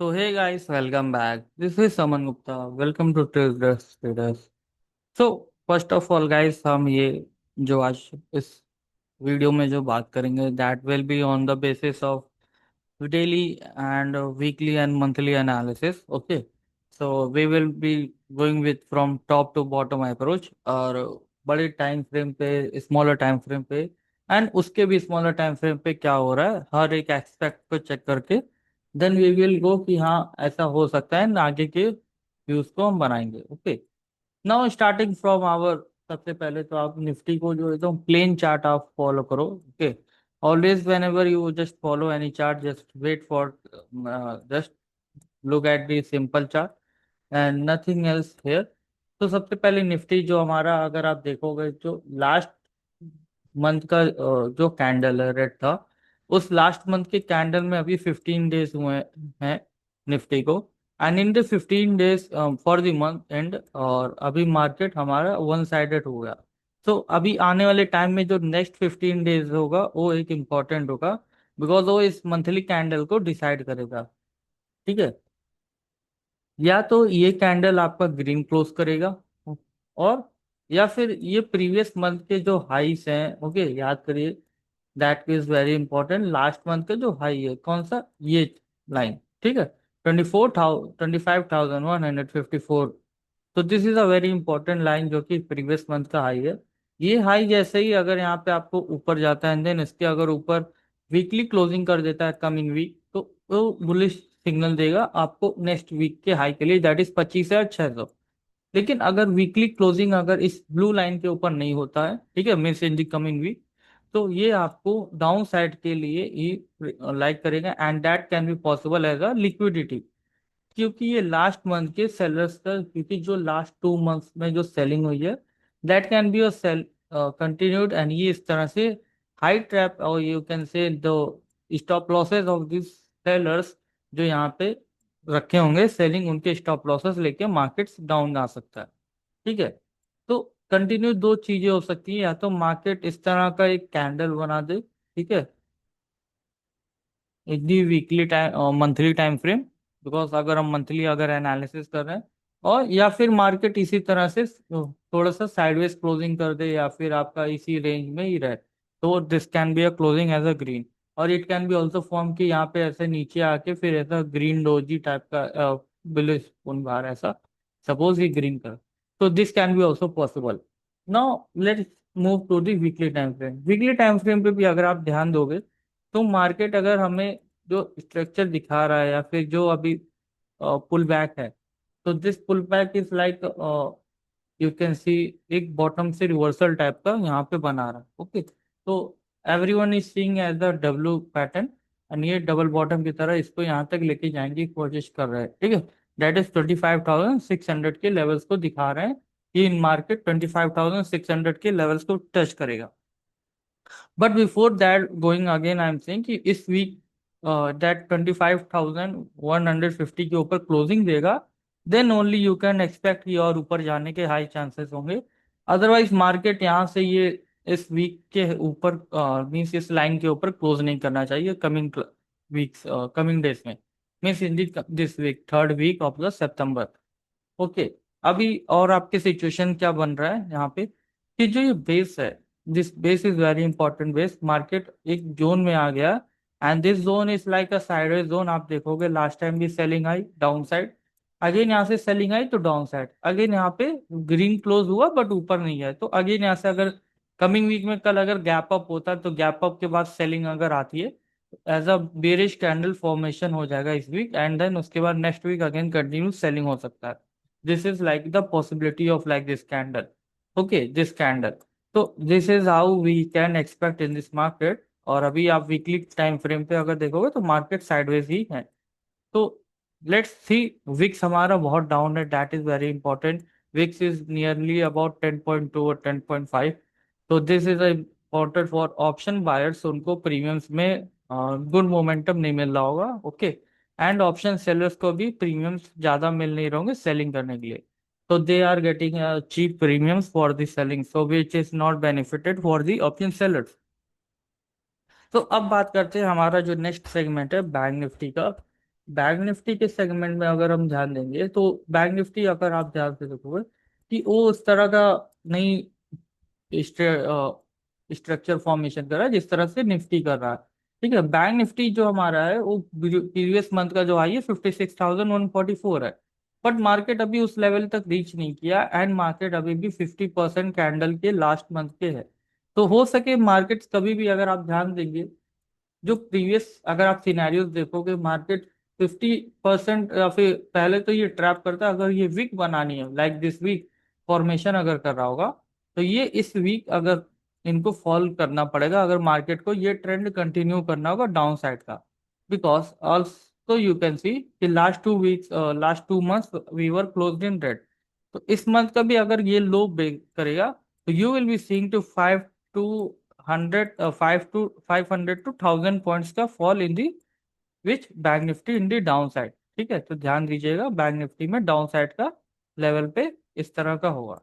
So hey guys, welcome back. This is Saman Gupta. Welcome to Traders Traders. So first of all guys, हम ये जो आज इस video में जो बात करेंगे that will be on the basis of daily and weekly and monthly analysis. Okay, so we will be going with from top to bottom approach और बड़े टाइम फ्रेम पे स्मॉलर टाइम फ्रेम पे and उसके भी smaller time frame पे क्या हो रहा है हर एक एस्पेक्ट को चेक करके देन वी विल गो कि हाँ ऐसा हो सकता है आगे के व्यूज को हम बनाएंगे। Okay, now starting from our सबसे पहले तो आप निफ्टी को जो एकदम प्लेन चार्ट आप फॉलो करो। Okay, always whenever you just follow any chart just wait for just look at the simple chart and nothing else here. तो सबसे पहले निफ्टी जो हमारा अगर आप देखोगे जो लास्ट मंथ का जो कैंडल है रेड था उस लास्ट मंथ के कैंडल में अभी 15 डेज हुए हैं निफ्टी को and in the 15 days for the month and और अभी मार्केट हमारा वन साइडेड हो गया। तो अभी आने वाले टाइम में जो नेक्स्ट 15 डेज होगा वो एक इम्पॉर्टेंट होगा बिकॉज वो इस मंथली कैंडल को डिसाइड करेगा। ठीक है, या तो ये कैंडल आपका ग्रीन क्लोज करेगा और या फिर ये प्रीवियस मंथ के जो हाईस हैं ओके याद करिए that is very important. Last month का जो हाई है कौन सा ये लाइन, ठीक है, 25,154। तो this is a very important line जो कि प्रीवियस मंथ का हाई है। ये हाई जैसे ही अगर यहाँ पे आपको ऊपर जाता है देन इसके अगर ऊपर वीकली क्लोजिंग कर देता है कमिंग वीक तो वो बुलिश सिग्नल देगा आपको नेक्स्ट वीक के हाई के लिए दैट इज 25,600। लेकिन अगर वीकली क्लोजिंग अगर इस ब्लू लाइन के ऊपर नहीं होता है, ठीक है, means in the coming week, तो ये आपको डाउन साइड के लिए ही लाइक करेगा and that can be possible as a liquidity. क्योंकि ये लास्ट मंथ के सेलर्स का क्योंकि जो लास्ट 2 मंथ्स में जो सेलिंग हुई है that can be a sell continued and ये इस तरह से हाई ट्रैप और you can say the stop losses of this sellers जो यहाँ पे रखे होंगे सेलिंग उनके स्टॉप लॉसेस लेके मार्केट्स डाउन आ सकता है। ठीक है, तो कंटिन्यू दो चीजें हो सकती है, या तो मार्केट इस तरह का एक कैंडल बना दे, ठीक है, एक the weekly time monthly time frame because अगर हम मंथली अगर एनालिसिस कर रहे हैं और या फिर मार्केट इसी तरह से थोड़ा सा साइडवेज क्लोजिंग कर दे या फिर आपका इसी रेंज में ही रहे तो this can be a closing as a green. और it can be also form कि यहाँ पे ऐसे नीचे आके फिर ऐसा ग्रीन डोजी टाइप का बुलिश उन बार ऐसा सपोज ही ग्रीन का। तो this can be also possible. Now let's move to the weekly time frame. Weekly time frame पे भी अगर आप ध्यान दोगे तो मार्केट अगर हमें जो स्ट्रक्चर दिखा रहा है या फिर जो अभी पुल बैक है तो this pull back is like you can see एक बॉटम से रिवर्सल टाइप का यहाँ पे बना रहा है। ओके, तो everyone is seeing as the W pattern and ये डबल बॉटम की तरह इसको यहाँ तक लेके जाने की कोशिश कर रहे हैं। ठीक है, दैट इज 25,600 के लेवल्स को दिखा रहे हैं कि इन मार्केट 25,600 के लेवल्स को टच करेगा। But before that going again I am saying कि इस वीक दैट 25,150 के ऊपर क्लोजिंग देगा then only you can expect कि और ऊपर जाने के हाई चांसेस होंगे। अदरवाइज मार्केट यहाँ से ये इस वीक के ऊपर मीन्स इस लाइन के ऊपर क्लोज नहीं करना चाहिए कमिंग वीक्स कमिंग डेज में, means in this week third week of the September. Okay, अभी और आपके सिचुएशन क्या बन रहा है यहाँ पे कि जो ये बेस है this base is very important base. Market एक जोन में आ गया and this zone is like a sideways zone. आप देखोगे लास्ट टाइम भी सेलिंग आई डाउन साइड, अगेन यहाँ से सेलिंग आई तो डाउन साइड, अगेन यहाँ पे ग्रीन क्लोज हुआ बट ऊपर नहीं है तो अगेन यहाँ से अगर कमिंग वीक में कल अगर गैप अप होता है तो गैप अप के बाद सेलिंग अगर आती है as a bearish candle formation हो जाएगा इस वीक एंड देन उसके बाद next week again continue selling हो सकता है। This is like the possibility of like this candle. Okay, this candle. So this is how we can expect in this market। और अभी आप वीकली टाइम फ्रेम पे अगर देखोगे तो मार्केट साइडवेज ही है। तो लेट्स सी, विक्स हमारा बहुत डाउन है that is very important. VIX is nearly about 10.2 और 10.5। तो this is important for option buyers, उनको प्रीमियम्स में गुड मोमेंटम नहीं मिल रहा होगा। ओके, एंड ऑप्शन सेलर्स को भी प्रीमियम्स ज्यादा मिल नहीं रहे होंगे सेलिंग करने के लिए। तो they are getting cheap premiums for the selling so which is not benefited for the option sellers. तो अब बात करते हैं हमारा जो नेक्स्ट सेगमेंट है बैंक निफ्टी का। बैंक निफ्टी के सेगमेंट में अगर हम ध्यान देंगे तो बैंक निफ्टी अगर आप ध्यान से देखोगे कि वो उस तरह का नहीं स्ट्रक्चर फॉर्मेशन कर रहा है जिस तरह से निफ्टी कर रहा है। ठीक है, बैंक निफ्टी जो हमारा है वो प्रीवियस मंथ का जो हाई है 56,144 है। बट मार्केट अभी उस लेवल तक रीच नहीं किया एंड मार्केट अभी भी 50% कैंडल के लास्ट मंथ के है। तो हो सके मार्केट कभी भी अगर आप ध्यान देंगे जो प्रीवियस अगर आप सिनेरियोज देखोगे मार्केट 50% या फिर पहले तो ये ट्रैप करता है अगर ये वीक बनानी है लाइक दिस वीक फॉर्मेशन अगर कर रहा होगा तो ये इस वीक अगर इनको फॉल करना पड़ेगा अगर मार्केट को ये ट्रेंड कंटिन्यू करना होगा डाउन साइड का। Because also you can see कि last 2 months we were closed in red. तो इस मंथ का भी अगर ये लो ब्रेक करेगा तो you will be seeing to 500 to 1000 points का fall in the which bank Nifty in the down side. ठीक है, तो ध्यान दीजिएगा बैंक निफ्टी में डाउन साइड का लेवल पे इस तरह का होगा।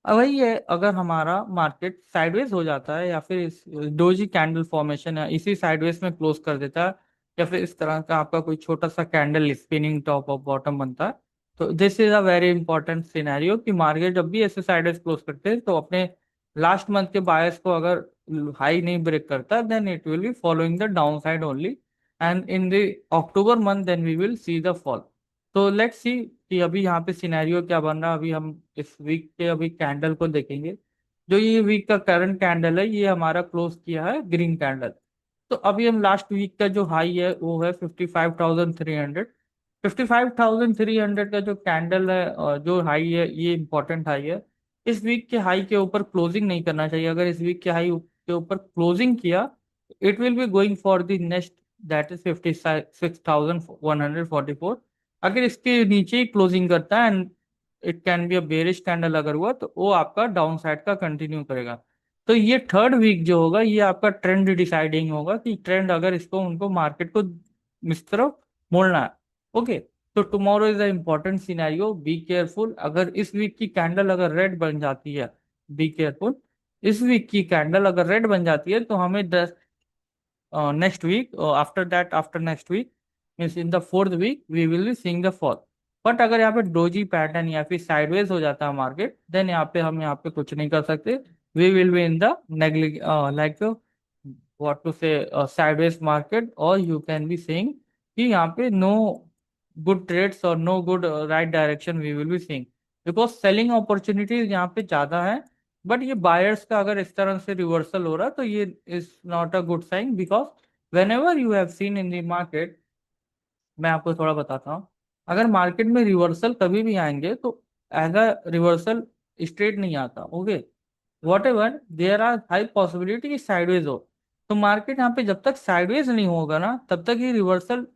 अब वही है अगर हमारा मार्केट साइडवेज हो जाता है या फिर इस डोजी कैंडल फॉर्मेशन है इसी साइडवेज में क्लोज कर देता है या फिर इस तरह का आपका कोई छोटा सा कैंडल स्पिनिंग टॉप और बॉटम बनता है तो this is a very important scenario कि मार्केट जब भी ऐसे साइडवेज क्लोज करते हैं तो अपने लास्ट मंथ के बायस को अगर हाई नहीं ब्रेक करता then it will be following the down side only and in the October month then we will see the fall. तो लेट्स सी कि अभी यहाँ पे सिनेरियो क्या बन रहा है। अभी हम इस वीक के अभी कैंडल को देखेंगे। जो ये वीक का करंट कैंडल है ये हमारा क्लोज किया है ग्रीन कैंडल। तो अभी हम लास्ट वीक का जो हाई है वो है 55,300। 55,300 का जो कैंडल है जो हाई है ये इंपॉर्टेंट हाई है। इस वीक के हाई के ऊपर क्लोजिंग नहीं करना चाहिए। अगर इस वीक के हाई के ऊपर क्लोजिंग किया it will be going for the next that is 56,144। अगर इसके नीचे ही क्लोजिंग करता है and it can be a bearish candle अगर हुआ तो वो आपका डाउन साइड का कंटिन्यू करेगा। तो ये थर्ड वीक जो होगा ये आपका ट्रेंड डिसाइडिंग होगा कि ट्रेंड अगर इसको उनको मार्केट को इस तरफ मोड़ना है। ओके, तो tomorrow is a important scenario, be careful. अगर इस वीक की कैंडल अगर रेड बन जाती है, बी केयरफुल। इस वीक की कैंडल अगर रेड बन जाती है तो हमें next week after that after next week means in the fourth week we will be seeing the fall। But अगर यहाँ पे डोजी पैटर्न या फिर साइडवेज हो जाता है मार्केट देन यहाँ पे हम यहाँ पे कुछ नहीं कर सकते। We will be in the negligible like what to say sideways market और यू कैन बी सेइंग कि यहाँ पे नो गुड ट्रेड्स और no good right direction we will be seeing because selling opportunities यहाँ पे ज्यादा है। बट ये बायर्स का अगर इस तरह से रिवर्सल हो रहा है तो ये is not a good sign because whenever you have seen in the market मैं आपको थोड़ा बताता हूँ। अगर मार्केट में रिवर्सल कभी भी आएंगे तो एज अ रिवर्सल स्ट्रेट नहीं आता। Okay, whatever there are high possibility कि साइडवेज हो। तो मार्केट यहाँ पे जब तक साइडवेज नहीं होगा ना तब तक ये रिवर्सल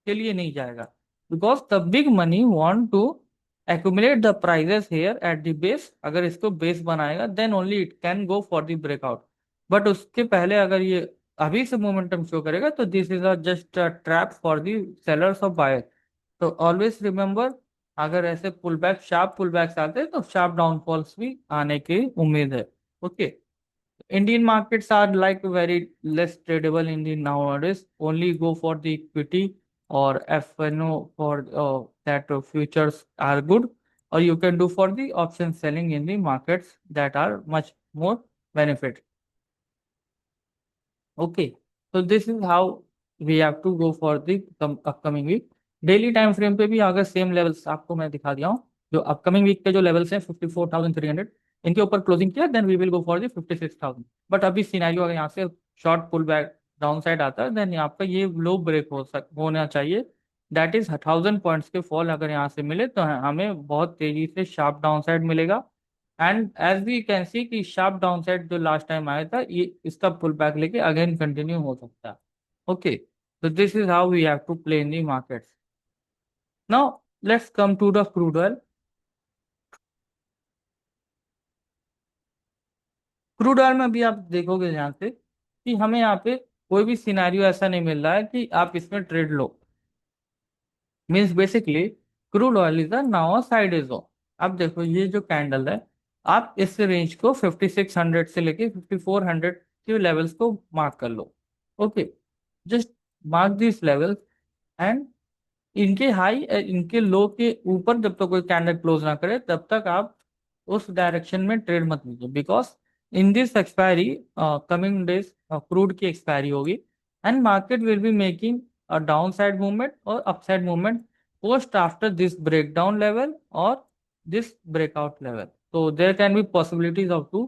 के लिए नहीं जाएगा because the big money want to accumulate the prices here at the base. अगर इसको बेस बनाएगा then only it can go for the breakout. But उसके पहले अगर ये अभी से मोमेंटम शो करेगा तो this is a just a trap for the sellers of buyer. तो ऑलवेज रिमेंबर अगर ऐसे pull back sharp pull backs आते हैं तो शार्प डाउनफॉल्स भी आने की उम्मीद है। Okay, Indian markets are like very less tradable in the nowadays. Only go for the equity or FNO for that futures are good, or you can do for the option selling in the markets that are much more benefit. Okay, so this is how we have to go for the upcoming week। Daily time frame पे भी अगर same levels आपको मैं दिखा दिया हूँ जो upcoming week के जो लेवल्स हैं 54,300 इनके ऊपर क्लोजिंग किया then we will go for the 56,000। But अभी सिनेरियो अगर यहाँ से short pull back down side आता है देन आपका ये लो ब्रेक होना चाहिए। दैट इज 1,000 पॉइंट्स के फॉल अगर यहाँ से मिले तो हमें बहुत तेजी से शार्प डाउन साइड मिलेगा। And as we can see कि शार्प डाउन साइड जो लास्ट टाइम आया था ये इसका पुल बैक लेके अगेन कंटिन्यू हो सकता है। Okay, so this is how we have to play in the markets। Now let's come to the crude oil। Crude oil में भी आप देखोगे यहाँ से कि हमें यहाँ पे कोई भी सिनेरियो ऐसा नहीं मिल रहा है कि आप इसमें trade low. Means basically crude oil is now side zone. अब देखो ये जो कैंडल है आप इस रेंज को 5600 से लेके 5400 के लेवल्स को मार्क कर लो। Okay, just mark this level and इनके हाई, इनके लो के ऊपर जब तक कोई कैंडल क्लोज ना करे तब तक आप उस डायरेक्शन में ट्रेड मत लीजिए, because in this expiry coming days crude की एक्सपायरी होगी and market will be making a down side movement और upside movement post after this breakdown level और दिस ब्रेकआउट लेवल। तो there can be possibilities of two,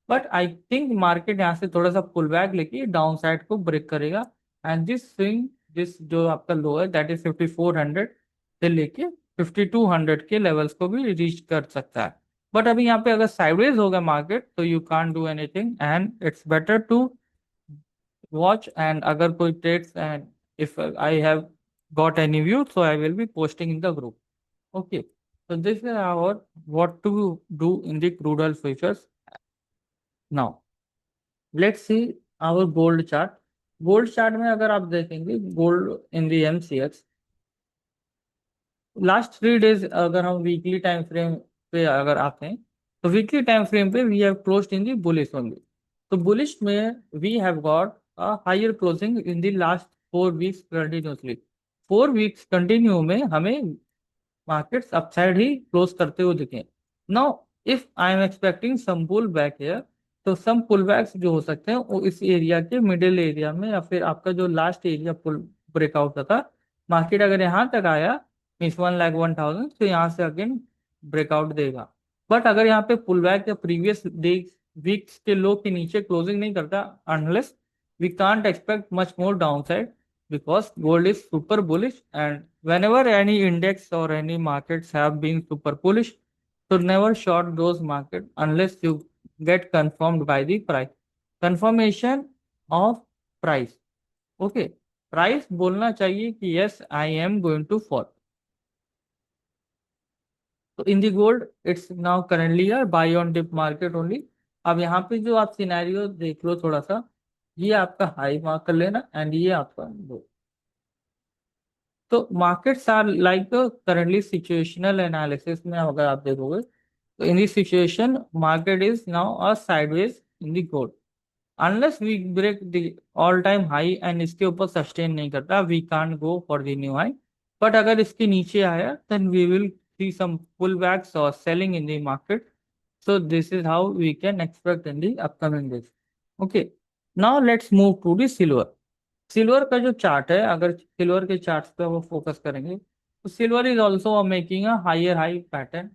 but I think market यहाँ से थोड़ा सा pull back लेके down side को break करेगा एंड दिस स्विंग, दिस जो आपका लो है दैट इज 5400 से लेके 5200 के लेवल्स को भी रीच कर सकता है। बट अभी यहाँ पे अगर साइडवेज होगा मार्केट तो you can't do anything and it's better to watch. And अगर कोई trades and if I have got any view so I will be posting in the group. Okay, so this is our what to do in the crude oil futures. Now let's see our gold chart. Gold chart में अगर आप देखेंगे gold in the MCX last 3 days, अगर हम weekly time frame पे अगर आते हैं तो वीकली टाइम फ्रेम पे we have closed in the bullish only. तो बुलिश में we have got a higher closing in the last 4 weeks continuously. 4 weeks continue में हमें मार्केट्स अपसाइड ही क्लोज करते हुए दिखे। Now if I am expecting some pull back here, तो some pull backs जो हो सकते हैं वो इस एरिया के मिडिल एरिया में या फिर आपका जो लास्ट एरिया पुल ब्रेकआउट था, मार्केट अगर यहाँ तक आया मीन्स 1,01,000 तो यहाँ से अगेन ब्रेकआउट देगा। बट अगर यहाँ पे पुल बैक या प्रीवियस डे वीक्स के लो के नीचे क्लोजिंग नहीं करता, unless we can't expect much more down side because gold is super bullish, and whenever any index or any markets have been super bullish, so never short those market unless you get confirmed by the price, confirmation of price। okay, price बोलना चाहिए कि yes I am going to fall। तो in the gold it's now currently a buy on dip market only. अब यहाँ पे जो आप scenario देख लो थोड़ा सा, ये आपका हाई मार्क कर लेना एंड ये आपका लो। तो markets are like currently situational analysis में अगर आप देखोगे तो in this situation market is now a sideways in the gold unless we break the all time high and इसके ऊपर सस्टेन नहीं करता we can't go for the new high. But अगर इसके नीचे आया then we will see some pull backs और selling in the market. so this is how we can expect in the upcoming days। okay, now let's move to the silver। Silver का जो chart है, अगर silver के chart पे वो focus करेंगे तो silver is also making a higher high pattern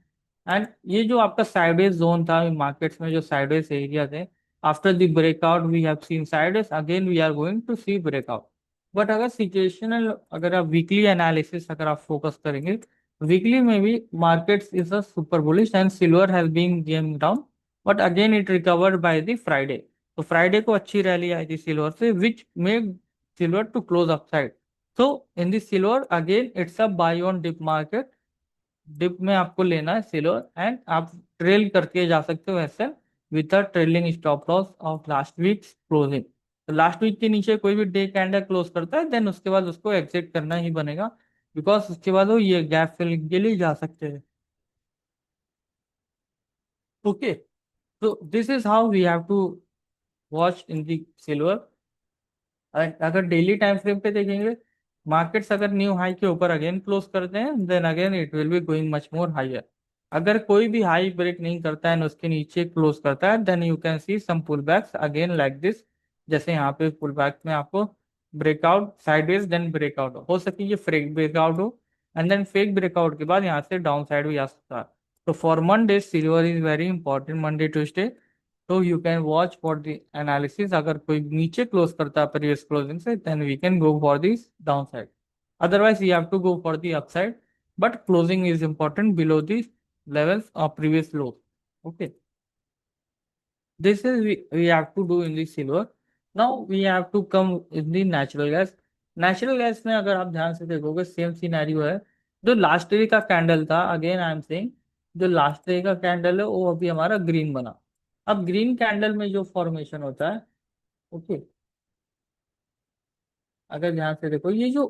and ये जो आपका साइडवेज जोन था मार्केट्स में, जो साइडवेज एरिया थे, after the breakout we have seen sideways again we are going to see breakout. But अगर सिचुएशनल, अगर आप वीकली एनालिसिस अगर आप फोकस करेंगे, वीकली में भी markets is a super bullish and silver has been game down, but again it recovered by the Friday. तो Friday को अच्छी रैली आई थी सिल्वर से which made silver to close upside। so in the silver again it's a buy on dip market। Dip में आपको लेना है सिल्वर एंड आप ट्रेल करके जा सकते हो ऐसे with a trailing stop loss of last week closing. तो लास्ट वीक के नीचे कोई भी डे कैंडल क्लोज करता है देन उसके बाद उसको एग्जिट करना ही बनेगा, बिकॉज उसके बाद वो ये गैप फिलिंग के लिए जा सकते हैं। ओके, तो this is how we have to watch in the silver. अगर डेली टाइम फ्रेम पे देखेंगे, मार्केट्स अगर न्यू हाई के ऊपर अगेन क्लोज करते हैं then again it will be going much more higher. अगर कोई भी हाई ब्रेक नहीं करता है उसके नीचे क्लोज करता है then you can see some pull backs again like this. जैसे यहाँ पे पुल बैक में आपको ब्रेकआउट साइडवेज देन ब्रेकआउट हो सके, ये फेक ब्रेकआउट हो एंड देन फेक ब्रेकआउट के बाद यहाँ से डाउन साइड भी आ सकता है। तो for Monday silver is very important Monday Tuesday. तो you can watch for the analysis, अगर कोई नीचे क्लोज करता है प्रीवियस क्लोजिंग से then we can go for this down side, otherwise you have to go for the upside, but closing is important below the levels of previous low। okay, this is we have to do in the silver। now we have to come in the natural gas। Natural gas में अगर आप ध्यान से देखोगे same scenario है। जो last day का candle था, अगेन आई एम सेइंग जो लास्ट डे का कैंडल है वो अभी हमारा ग्रीन बना। अब ग्रीन कैंडल में जो फॉर्मेशन होता है, ओके, अगर ध्यान से देखो ये जो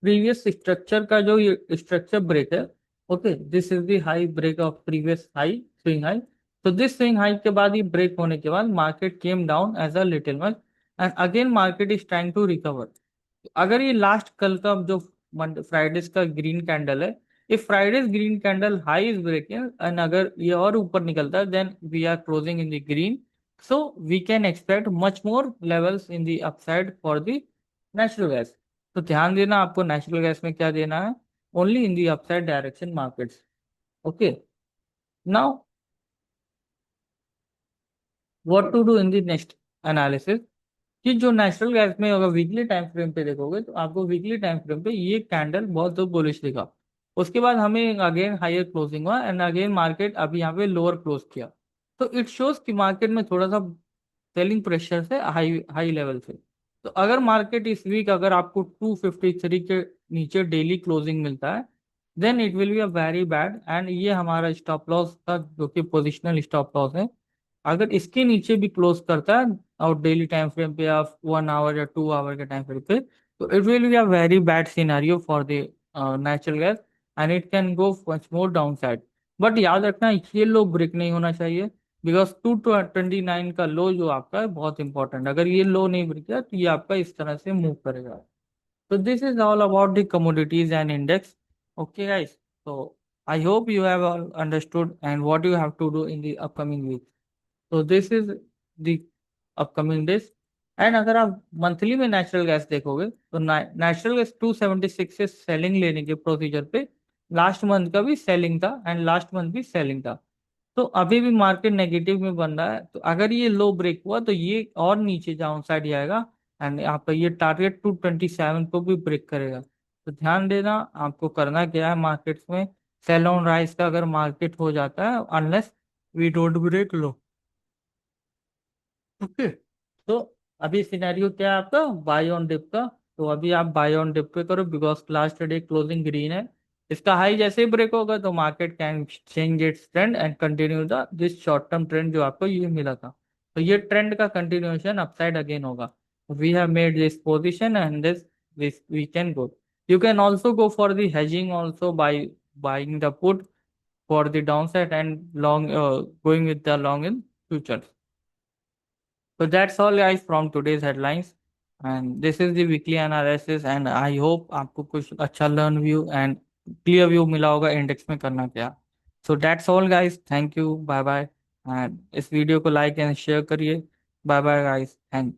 प्रीवियस स्ट्रक्चर का जो ये स्ट्रक्चर ब्रेक है, okay, this is the high break of previous high swing high. तो दिस स्विंग हाई के बाद ये ब्रेक होने के बाद market came down as a little much and again market is trying to recover. अगर ये लास्ट कल का जो फ्राइडेज का ग्रीन कैंडल है, if Friday's green candle high is breaking and अगर ये और ऊपर निकलता है, then we are closing in the green, so we can expect much more levels in the upside for the natural gas. तो ध्यान देना आपको नेचुरल गैस में क्या देना है, only in the upside direction markets. Okay, now what to do in the next analysis, कि जो नेचुरल गैस में अगर वीकली टाइम फ्रेम पे देखोगे तो आपको वीकली टाइम फ्रेम पे ये कैंडल बहुत तो बुलिश दिखा। उसके बाद हमें अगेन हायर क्लोजिंग हुआ एंड अगेन मार्केट अभी यहाँ पे लोअर क्लोज किया। तो इट शोज कि मार्केट में थोड़ा सा सेलिंग प्रेशर से हाई हाई लेवल से। तो अगर मार्केट इस वीक अगर आपको 253 के नीचे डेली क्लोजिंग मिलता है, then it will be a very bad, and ये हमारा स्टॉप लॉस था जो कि पोजिशनल स्टॉप लॉस है। अगर इसके नीचे भी क्लोज करता है और डेली टाइम फ्रेम पे या 1 आवर या 2 आवर के टाइम फ्रेम पे, तो it will be a very bad scenario for the natural gas, and it can go much more down side. But याद रखना ये लो ब्रेक नहीं होना चाहिए, बिकॉज 229 का लो जो आपका है बहुत इंपॉर्टेंट, अगर ये लो नहीं ब्रेक किया तो ये आपका इस तरह से मूव करेगा। So this is all about the commodities and index. Okay, guys. So I hope you have all understood and what you have to do in the upcoming week. So this is the upcoming days. And अगर आप monthly में natural gas देखोगे तो natural gas 276 से selling लेने के procedure पे last month का भी सेलिंग था एंड लास्ट मंथ भी सेलिंग था। तो अभी भी मार्केट नेगेटिव में बन रहा है, तो अगर ये लो ब्रेक हुआ तो ये और नीचे डाउन साइड जाएगा एंड आपका ये टारगेट 227 को भी ब्रेक करेगा। तो ध्यान देना आपको करना क्या है मार्केट्स में, सेल ऑन राइज का अगर मार्केट हो जाता है unless we don't break low. Okay, तो अभी सिनेरियो क्या है आपका बाय ऑन डिप का। तो अभी आप बाय ऑन डिप पे करो because last day closing green है। इसका हाई जैसे ही ब्रेक होगा तो market can change its trend and continue the this short term trend जो आपको ये मिला था। तो ये ट्रेंड का कंटिन्यूएशन अपसाइड अगेन होगा। We have made this position and this we can go. You can also go for the hedging also by buying the put for the down side and long going with the long in future. So that's all guys from today's headlines, and this is the weekly analysis and I hope आपको कुछ अच्छा learn view and clear view मिला होगा index में करना क्या। So that's all guys, thank you, bye bye, and इस video को like and share करिए। Bye bye guys, thank